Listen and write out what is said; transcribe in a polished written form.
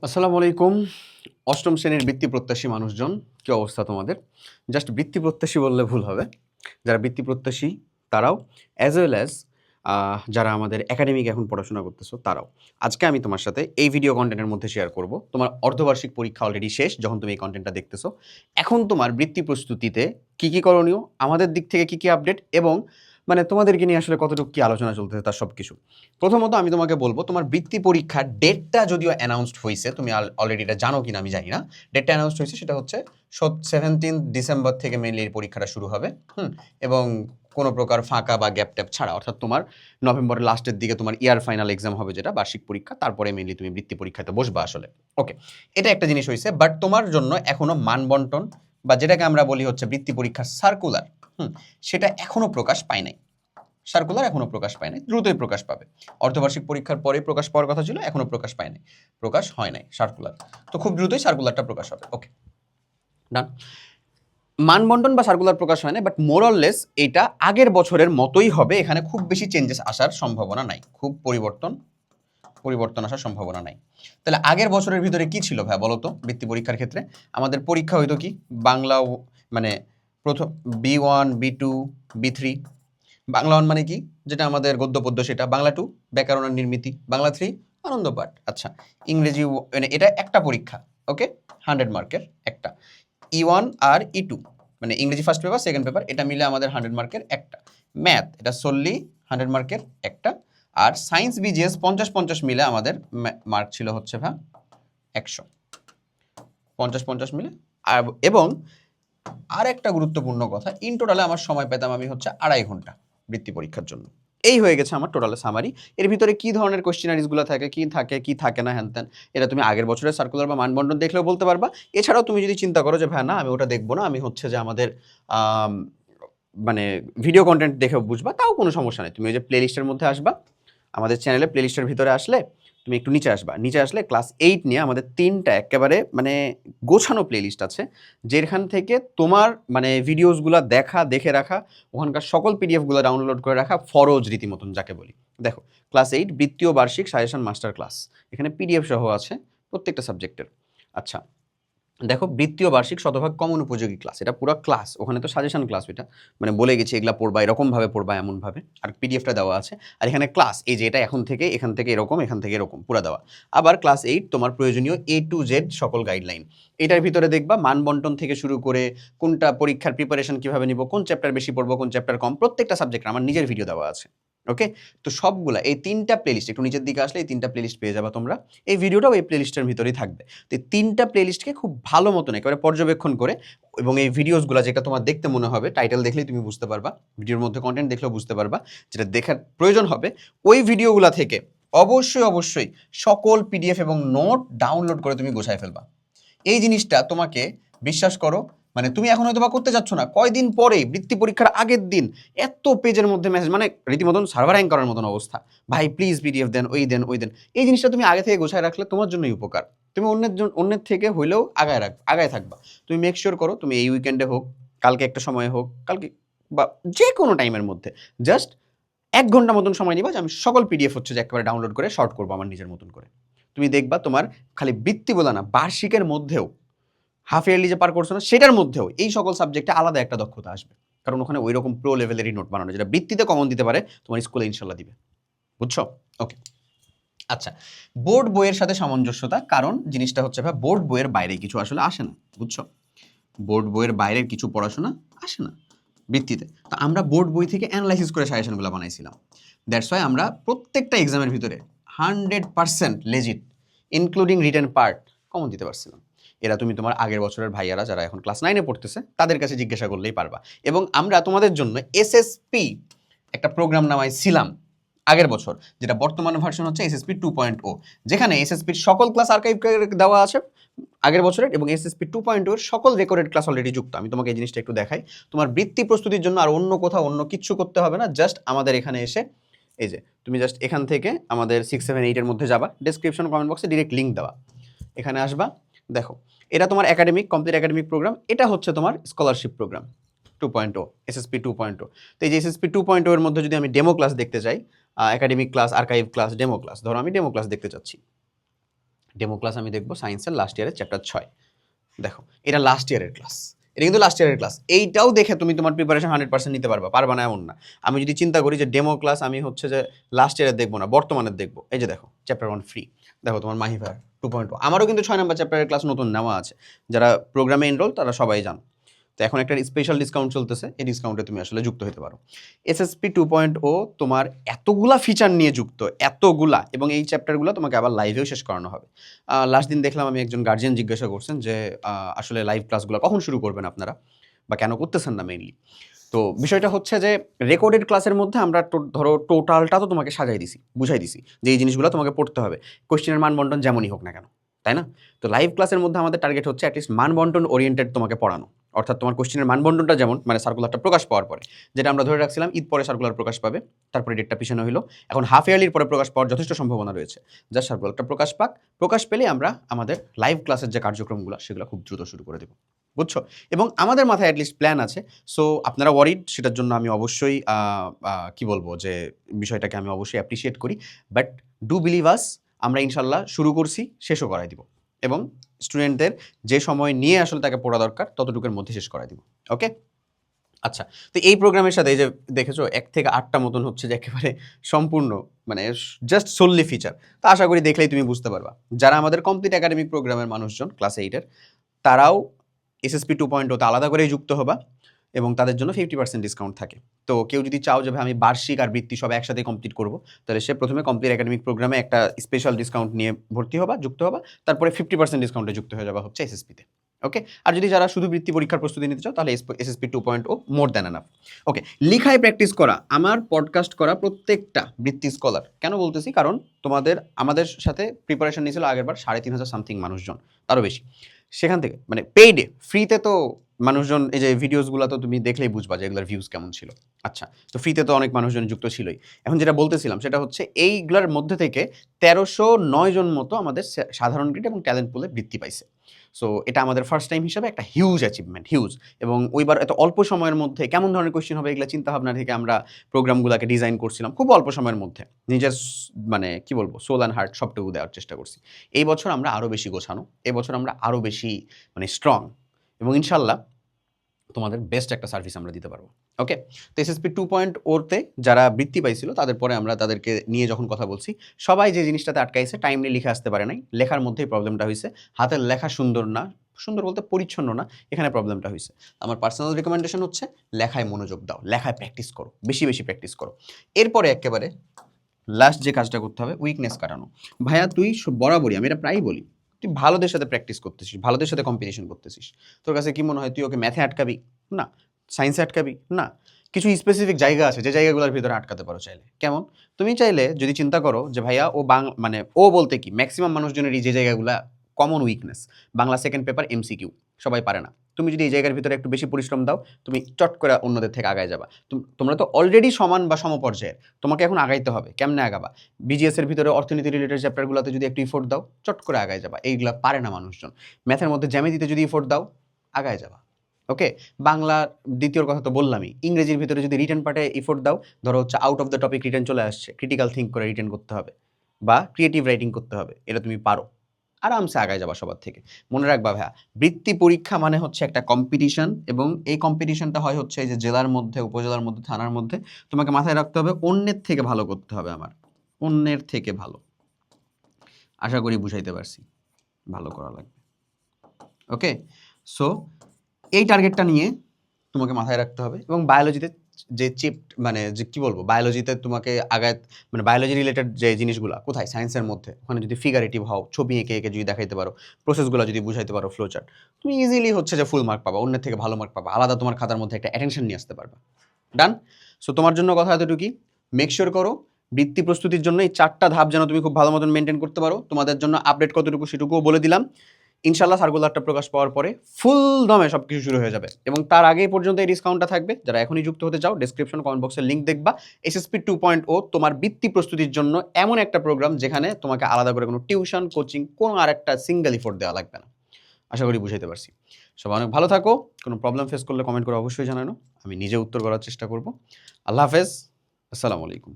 আসসালামু আলাইকুম। অষ্টম শ্রেণীর বৃত্তি প্রত্যাশী মানুষজন, কি অবস্থা তোমাদের? জাস্ট বৃত্তি প্রত্যাশী বললে ভুল হবে। যারা বৃত্তি প্রত্যাশী তারাও, অ্যাজ ওয়েল অ্যাজ যারা আমাদের একাডেমিক এখন পড়াশোনা করতেছো তারাও। আজকে আমি তোমার সাথে এই ভিডিও কনটেন্টের মধ্যে শেয়ার করব। তোমার অর্ধবার্ষিক পরীক্ষা অলরেডি শেষ যখন তুমি এই কনটেন্টটা দেখতেছো। এখন তোমার বৃত্তি প্রস্তুতিতে কি করণীয়, আমাদের দিক থেকে কি আপডেট এবং মানে তোমাদেরকে নিয়ে আসলে কতটুকু কি আলোচনা চলতেছে তার সবকিছু। প্রথমত আমি তোমাকে বলবো, তোমার বৃত্তি পরীক্ষার ডেটটা যদিও অ্যানাউন্সড হয়েছে, তুমি অলরেডি এটা জানো কিনা আমি জানি না। ডেটটা অ্যানাউন্সড হয়েছে, সেটা হচ্ছে 17 ডিসেম্বর থেকে মেনলি এই পরীক্ষাটা শুরু হবে। এবং কোনো প্রকার ফাঁকা বা গ্যাপ ট্যাপ ছাড়া, অর্থাৎ তোমার নভেম্বরের লাস্টের দিকে তোমার ইয়ার ফাইনাল এক্সাম হবে, যেটা বার্ষিক পরীক্ষা, তারপরে মেনলি তুমি বৃত্তি পরীক্ষাতে বসবা আসলে। ওকে, এটা একটা জিনিস হয়েছে। বাট তোমার জন্য এখনো মানবন্টন বা যেটাকে আমরা বলি হচ্ছে বৃত্তি পরীক্ষার সার্কুলার, সেটা এখনো প্রকাশ পায় নাই। সার্কুলার এখনো প্রকাশ পায় নাই, দ্রুতই প্রকাশ পাবে। অর্ধবার্ষিক পরীক্ষার পরে প্রকাশ পাওয়ার কথা ছিল, এখনো প্রকাশ পায় নাই, প্রকাশ হয় নাই সার্কুলার। তো খুব দ্রুতই সার্কুলারটা প্রকাশ হবে। ওকে, ডান। মানবন্টন বা সার্কুলার প্রকাশ হয় না, বাট মোরললেস এটা আগের বছরের মতোই হবে। এখানে খুব বেশি চেঞ্জেস আসার সম্ভাবনা নাই, খুব পরিবর্তন আসার সম্ভাবনা নাই। তাহলে আগের বছরের ভিতরে কি ছিল ভাই বলো তো? বৃত্তি পরীক্ষার ক্ষেত্রে আমাদের পরীক্ষা হইতো কি, বাংলা মানে প্রথম B1 B2 B3। বাংলা 1 মানে কি, যেটা আমাদের গদ্য পদ্য সেটা। বাংলা 2 ব্যাকরণ আর নির্মিতি। বাংলা 3 আনন্দ পাঠ। আচ্ছা, ইংরেজি মানে এটা একটা পরীক্ষা। ওকে, 100 মার্কের একটা। E1 আর E2 মানে ইংরেজি ফার্স্ট পেপার সেকেন্ড পেপার, এটা মিলে আমাদের 100 মার্কের একটা। ম্যাথ এটা solely 100 মার্কের একটা। আর সায়েন্স বিজিএস 50-50 মিলে আমাদের মার্ক ছিল হচ্ছে 100, 50-50 মিলে। আর এবং আর একটা গুরুত্বপূর্ণ কথা, ইন টোটালে আমার সময় পেতাম আমি হচ্ছে 2.5 ঘন্টা বৃত্তি পরীক্ষার জন্য। এই হয়ে গেছে আমার টোটাল সামারি। এর ভিতরে কি ধরনের কোশ্চেনারিজগুলো থাকে, কি থাকে না, হ্যান এটা তুমি আগের বছরের সার্কুলার বা মানবন্টন দেখলেও বলতে পারবা। এছাড়াও তুমি যদি চিন্তা করো যে ভাই না, আমি ওটা দেখবো না, আমি হচ্ছে যে আমাদের মানে ভিডিও কন্টেন্ট দেখে বুঝবা, তাও কোনো সমস্যা নেই। তুমি ওই যে প্লে লিস্টের মধ্যে আসবা, আমাদের চ্যানেলে প্লে লিস্টের ভিতরে আসলে তুমি একটু নিচে আসবা। নিচে আসলে ক্লাস 8 নিয়ে আমাদের 3টা একেবারে মানে গোছানো প্লে লিস্ট আছে, যেখান থেকে তোমার মানে ভিডিওসগুলো দেখে রাখা, ওখানকার সকল পিডিএফগুলো ডাউনলোড করে রাখা ফরজ রীতিমতন যাকে বলি। দেখো, ক্লাস 8 বৃত্তীয় বার্ষিক সাজেশন মাস্টার ক্লাস, এখানে পিডিএফ সহ আছে প্রত্যেকটা সাবজেক্টের। আচ্ছা, দেখো, বৃত্তীয় বার্ষিক শতভাগ কমন উপযোগী ক্লাস, এটা পুরো ক্লাস, ওখানে তো সাজেশন ক্লাস, ওইটা মানে বলে গেছি এগুলা পড়বা, এরকমভাবে পড়বা, এমনভাবে। আর পিডিএফটা দেওয়া আছে। আর এখানে ক্লাস, এই যে এটা এখান থেকে এরকম, এখান থেকে এরকম পুরো দেওয়া। আবার ক্লাস 8 তোমার প্রয়োজনীয় A to Z সকল গাইডলাইন। এটার ভিতরে দেখবা মানবন্টন থেকে শুরু করে কোনটা পরীক্ষার প্রিপারেশন কিভাবে নিব, কোন চ্যাপ্টার বেশি পড়বো, কোন চ্যাপ্টার কম, প্রত্যেকটা সাবজেক্ট আমার নিজের ভিডিও দেওয়া আছে। ওকে, তো সবগুলা এই 3টা প্লেলিস্ট, একটু নিচের দিকে আসলে এই 3টা প্লেলিস্ট পেয়ে যাবা তোমরা। এই ভিডিওটাও এই প্লেলিস্টের ভিতরেই থাকবে। তো এই 3টা প্লেলিস্টকে খুব ভালো মতন একেবারে পর্যবেক্ষণ করে, এবং এই ভিডিওসগুলো যেটা তোমার দেখতে মনে হবে, টাইটেল দেখলেই তুমি বুঝতে পারবা, ভিডিওর মধ্যে কন্টেন্ট দেখলেও বুঝতে পারবা, যেটা দেখার প্রয়োজন হবে ওই ভিডিওগুলো থেকে অবশ্যই সকল পিডিএফ এবং নোট ডাউনলোড করে তুমি গোছায় ফেলবা। এই জিনিসটা তোমাকে, বিশ্বাস করো, মানে তুমি এখন হয়তো বা করতে যাচ্ছ না, কয়দিন পরে বৃত্তি পরীক্ষার আগের দিন এত পেজের মধ্যে মেসেজ, মানে রীতিমতন সার্ভার হ্যাং করার মতন অবস্থা। ভাই প্লিজ পিডিএফ দেন, ওই দেন। এই জিনিসটা তুমি আগে থেকে গোছায় রাখলে তোমার জন্যই উপকার। তুমি অন্যের থেকে হইলেও আগায় থাকবা। তুমি মেক শিওর করো, তুমি এই উইকেন্ডে হোক, কালকে একটা সময় হোক, কালকে বা যে কোনো টাইমের মধ্যে জাস্ট 1 ঘন্টা মতন সময় নিবা, যে আমি সকল পিডিএফ হচ্ছে যে একেবারে ডাউনলোড করে শর্ট করবো আমার নিজের মতন করে। তুমি দেখবা তোমার খালি বৃত্তি বলে না, বার্ষিকের মধ্যেও, হাফ ইয়ারলি যে পার করছো না সেটার মধ্যেও এই সকল সাবজেক্টে আলাদা একটা দক্ষতা আসবে। কারণ ওখানে ওই রকম প্রো লেভেলেরই নোট বানানো, যেটা বৃত্তিতে কমন দিতে পারে তোমার স্কুলে ইনশাল্লাহ দিবে। বুঝছো? ওকে, আচ্ছা, বোর্ড বইয়ের সাথে সামঞ্জস্যতা, কারণ জিনিসটা হচ্ছে ভাই, বোর্ড বইয়ের বাইরে কিছু আসলে আসে না। বুঝছো? বোর্ড বইয়ের বাইরের কিছু পড়াশোনা আসে না বৃত্তিতে। তো আমরা বোর্ড বই থেকে অ্যানালাইসিস করে সাজেশনগুলো বানাইছিলাম। দ্যাটস ওয়াই আমরা প্রত্যেকটা এক্সামের ভিতরে 100% legit, including written part, common দিতে পারছিলাম। এরা তুমি তোমার আগের বছরের ভাইয়ারা যারা এখন ক্লাস 9-এ পড়তেছে তাদের কাছে জিজ্ঞাসা করলেই পারবা। এবং আমরা তোমাদের জন্য এসএসপি একটা প্রোগ্রাম নামাইছিলাম আগের বছর, যেটা বর্তমান ভার্সন হচ্ছে এসএসপি 2.0, যেখানে এসএসপির সকল ক্লাস আর্কাইভ দেওয়া আছে আগের বছরের, এবং এসএসপি 2.0 এর সকল রেকর্ডেড ক্লাস অলরেডি যুক্ত। আমি তোমাকে এই জিনিসটা একটু দেখাই। তোমার বৃত্তি প্রস্তুতির জন্য আর অন্য কোথাও অন্য কিচ্ছু করতে হবে না, জাস্ট আমাদের এখানে এসে, এই যে তুমি জাস্ট এখান থেকে আমাদের 6, 7, 8 এর মধ্যে যাবা, ডেসক্রিপশন কমেন্ট বক্সে ডিরেক্ট লিঙ্ক দেওয়া, এখানে আসবা। দেখো, এটা তোমার কমপ্লিট একাডেমিক প্রোগ্রাম, এটা হচ্ছে তোমার স্কলারশিপ প্রোগ্রাম 2.0, এসএসপি 2.0। তো এই যে এসএসপি 2.0 এর মধ্যে যদি আমি ডেমো ক্লাস দেখতে চাই, academic class, archive class, demo class, ধরো আমি ডেমো ক্লাস দেখতে চাচ্ছি, ডেমো ক্লাস আমি দেখবো সায়েন্সের লাস্ট ইয়ারের চ্যাপ্টার 6। দেখো এটা লাস্ট ইয়ারের ক্লাস, এটা কিন্তু লাস্ট ইয়ারের ক্লাস। এইটাও দেখে তুমি তোমার প্রিপারেশন 100% নিতে পারবা না এমন না। আমি যদি চিন্তা করি যে ডেমো ক্লাস আমি হচ্ছে যে লাস্ট ইয়ারের দেখবো না, বর্তমানের দেখবো, এই যে দেখো চ্যাপ্টার 1 ফ্রি। দেখো তোমার মাহিভার 2.0, আমারও কিন্তু 6 নম্বর চ্যাপ্টারের ক্লাস নতুন নেওয়া আছে। যারা প্রোগ্রামে এনরোল তারা সবাই জান। তো এখন একটা স্পেশাল ডিসকাউন্ট চলতেছে, এই ডিসকাউন্টে তুমি আসলে যুক্ত হতে পারো। এসএসপি 2.0 তোমার এতগুলা ফিচার নিয়ে যুক্ত, এতগুলা, এবং এই চ্যাপ্টারগুলো তোমাকে আবার লাইভেও শেষ করানো হবে। লাস্ট দিন দেখলাম আমি একজন গার্জিয়ান জিজ্ঞাসা করছেন যে আসলে লাইভ ক্লাসগুলো কখন শুরু করবেন আপনারা, বা কেন করতেছেন না মেইনলি। তো বিষয়টা হচ্ছে যে রেকর্ডেড ক্লাসের মধ্যে আমরা ধরো টোটালটা তো তোমাকে সাজাই দিছি, বুঝাই দিছি যে এই জিনিসগুলো তোমাকে পড়তে হবে, কোশ্চেনের মান বন্টন যেমনই হোক না কেন, তাই না? তো লাইভ ক্লাসের মধ্যে আমাদের টার্গেট হচ্ছে অ্যাটলিস্ট মান বন্টন ওরিয়েন্টেড তোমাকে পড়ানো, অর্থাৎ তোমার কোশ্চেনের মান বন্টনটা যেমন, মানে সার্কুলারটা প্রকাশ পাওয়ার পরে, যেটা আমরা ধরে রাখছিলাম ঈদ পরে সার্কুলার প্রকাশ পাবে, তারপরে ডেটটা পিছনে হইলো, এখন হাফ ইয়ারলির পরে প্রকাশ পাওয়ার যথেষ্ট সম্ভাবনা রয়েছে। যা সার্কুলারটা প্রকাশ পাক, প্রকাশ পেলে আমরা আমাদের লাইভ ক্লাসের যে কার্যক্রমগুলো সেগুলো খুব দ্রুত শুরু করে দেবো, বুঝছো? এবং আমাদের মাথায় অ্যাটলিস্ট প্ল্যান আছে। সো আপনারা ওয়ারিড, সেটার জন্য আমি অবশ্যই কি বলবো যে বিষয়টাকে আমি অবশ্যই অ্যাপ্রিসিয়েট করি। বাট ডু বিলিভ আস, আমরা ইনশাল্লাহ শুরু করছি, শেষও করাই দিব, এবং স্টুডেন্টদের যে সময় নিয়ে আসলে তাকে পড়া দরকার ততটুকুর মধ্যে শেষ করাই দিব। ওকে, আচ্ছা। তো এই প্রোগ্রামের সাথে এই যে দেখেছো 1 থেকে 8টা মতন হচ্ছে যে একেবারে সম্পূর্ণ মানে জাস্ট সোললি ফিচার। তো আশা করি দেখলেই তুমি বুঝতে পারবা। যারা আমাদের কমপ্লিট একাডেমিক প্রোগ্রামের মানুষজন ক্লাস 8-এর, তারাও এসএসপি 2.0 তে আলাদা করেই যুক্ত হবা, এবং তাদের জন্য 50% ডিসকাউন্ট থাকে। তো কেউ যদি চাও যে ভাই আমি বার্ষিক আর বৃত্তি সব একসাথে কমপ্লিট করব, তাহলে সে প্রথমে কমপ্লিট একাডেমিক প্রোগ্রামে একটা স্পেশাল ডিসকাউন্ট নিয়ে ভর্তি হবা, যুক্ত হবা, তারপরে 50% ডিসকাউন্টে যুক্ত হয়ে যাবা হচ্ছে এসএসপিতে। ওকে, আর যদি যারা শুধু বৃত্তি পরীক্ষার প্রস্তুতি নিতে চাও তাহলে এসএসপি 2.0 মোর দ্যান এনাফ। ওকে, লিখায় প্র্যাকটিস করা, আমার পডকাস্ট করা প্রত্যেকটা বৃত্তি স্কলার, কেন বলতেছি, কারণ আমাদের সাথে প্রিপারেশন নিয়েছিল আগেরবার 3,500 সামথিং মানুষজন, তারও বেশি। সেখান থেকে মানে পেইডে, ফ্রিতে তো মানুষজন, এই যে ভিডিওসগুলো তো তুমি দেখলেই বুঝবা যে এগুলোর ভিউজ কেমন ছিল। আচ্ছা, তো ফ্রিতে তো অনেক মানুষজন যুক্ত ছিলই। এখন যেটা বলতেছিলাম সেটা হচ্ছে এইগুলোর মধ্যে থেকে 1309 জন মতো আমাদের সাধারণ গ্রেড এবং ট্যালেন্ট পুলে বৃত্তি পাইছে। সো এটা আমাদের ফার্স্ট টাইম হিসাবে একটা হিউজ অ্যাচিভমেন্ট, হিউজ। এবং ওইবার এত অল্প সময়ের মধ্যে কেমন ধরনের কোয়েশ্চেন হবে এগুলো চিন্তা ভাবনা থেকে আমরা প্রোগ্রামগুলোকে ডিজাইন করছিলাম খুব অল্প সময়ের মধ্যে, নিজের মানে কি বলবো সোল অ্যান্ড হার্ট সবটুকু দেওয়ার চেষ্টা করছি। এই বছর আমরা আরও বেশি গোছানো, এই বছর আমরা আরও বেশি মানে স্ট্রং, এবং ইনশাল্লাহ তোমাদের বেস্ট একটা সার্ভিস আমরা দিতে পারবো। ওকে, তো এসএসপি 2.0-তে যারা বৃত্তি পাইছিল তাদের পরে আমরা তাদেরকে নিয়ে যখন কথা বলছি, সবাই যে জিনিসটাতে আটকাইছে টাইমলি লিখে আসতে পারে নাই, লেখার মধ্যেই প্রবলেমটা হয়েছে। হাতের লেখা সুন্দর না, সুন্দর বলতে পরিচ্ছন্ন না, এখানে প্রবলেমটা হয়েছে। আমার পার্সোনাল রিকমেন্ডেশন হচ্ছে লেখায় মনোযোগ দাও, লেখায় প্র্যাকটিস করো, বেশি বেশি প্র্যাকটিস করো। এরপরে একেবারে লাস্ট যে কাজটা করতে হবে, উইকনেস কাটানো। ভাইয়া তুই বরাবরই, আমি এটা প্রায়ই বলি, তুই ভালোদের সাথে প্র্যাকটিস করতেছিস, ভালোদের সাথে কম্পিটিশন করতেছিস, তোর কাছে কি মনে হয় তুই ওকে ম্যাথে আটকাবি? না। সায়েন্সে আটকাবি? না। কিছু স্পেসিফিক জায়গা আছে যে জায়গাগুলোর ভিতরে আটকাতে পারো চাইলে। কেমন? তুমি চাইলে যদি চিন্তা করো যে ভাইয়া ও মানে ও বলতে কি ম্যাক্সিমাম মানুষজনেরই যে জায়গাগুলা common weakness, Bangla second paper MCQ সবাই পারে না, তুমি যদি এই জায়গার ভিতরে একটু বেশি পরিশ্রম দাও, তুমি চট করে অন্যদের থেকে আগায় যাবা। তোমরা তো অলরেডি সমান বা সমপর্যায়ের, তোমাকে এখন আগাইতে হবে। কেমনে আগাবা? বিজিএস এর ভিতরে অর্থনীতি রিলেটেড চ্যাপ্টারগুলোতে যদি একটু ইফোর্ট দাও, চট করে আগায় যাবা। এইগুলা পারে না মানুষজন। ম্যাথের মধ্যে জ্যামিতিতে যদি ইফোর্ট দাও, আগায় যাবা। ওকে, বাংলা দ্বিতীয় কথা তো বললামই, ইংরেজির ভিতরে যদি রিটেন পার্টে ইফোর্ট দাও, ধরো হচ্ছে out of the topic written চলে আসছে, ক্রিটিক্যাল থিঙ্ক করে রিটেন করতে হবে বা ক্রিয়েটিভ রাইটিং করতে হবে, এটা তুমি পারো, আরামসে আগায় যাবা সবার থেকে। মনে রাখবা ভাইয়া, বৃত্তি পরীক্ষা মানে হচ্ছে একটা কম্পিটিশন, এবং এই কম্পিটিশনটা হয় হচ্ছে এই যে জেলার মধ্যে, উপজেলার মধ্যে, থানার মধ্যে। তোমাকে মাথায় রাখতে হবে অন্যের থেকে ভালো করতে হবে, আমার অন্যের থেকে ভালো। আশা করি বুঝাইতে পারছি, ভালো করা লাগবে। ওকে, সো এই টার্গেটটা নিয়ে তোমাকে মাথায় রাখতে হবে। এবং বায়োলজিতে যে মানে যে কি বলবো, বায়োলজিতে তোমাকে আগায়, মানে বায়োলজি রিলেটেড যে জিনিসগুলো কোথায়, সায়েন্সের মধ্যে, ওখানে যদি ফিগারেটিভ হও, ছবি এঁকে এঁকে যদি দেখাইতে পারো, প্রসেসগুলো যদি বুঝাইতে পারো, ফ্লো চার্ট, তুমি ইজিলি হচ্ছে যে ফুল মার্ক পাবা, অন্যের থেকে ভালো মার্ক পাবা, আলাদা তোমার খাতার মধ্যে একটা অ্যাটেনশন নিয়ে আসতে পারবা। ডান। সো তোমার জন্য কথা এতটুকুই, মেক শিওর করো বৃত্তি প্রস্তুতির জন্য এই 4টা ধাপ যেন তুমি খুব ভালো মতন মেনটেন করতে পারো। তোমাদের জন্য আপডেট কতটুকু সেটুকুও বলে দিলাম। ইনশাল্লাহ সার্কুলারটা প্রকাশ পাওয়ার পরে ফুল দমে সব কিছু শুরু হয়ে যাবে, এবং তার আগে পর্যন্ত এই ডিসকাউন্টটা থাকবে। যারা এখনই যুক্ত হতে চাও, ডেসক্রিপশন কমেন্ট বক্সের লিঙ্ক দেখবা। এসএসপি 2.0 তোমার বৃত্তি প্রস্তুতির জন্য এমন একটা প্রোগ্রাম যেখানে তোমাকে আলাদা করে কোনো টিউশন, কোচিং, কোনো আর একটা সিঙ্গেল ইফোর্ট দেওয়া লাগবে না। আশা করি বুঝাইতে পারছি। সবাই অনেক ভালো থাকো, কোনো প্রবলেম ফেস করলে কমেন্ট করে অবশ্যই জানানো, আমি নিজে উত্তর করার চেষ্টা করব। আল্লাহ হাফেজ, আসসালামু আলাইকুম।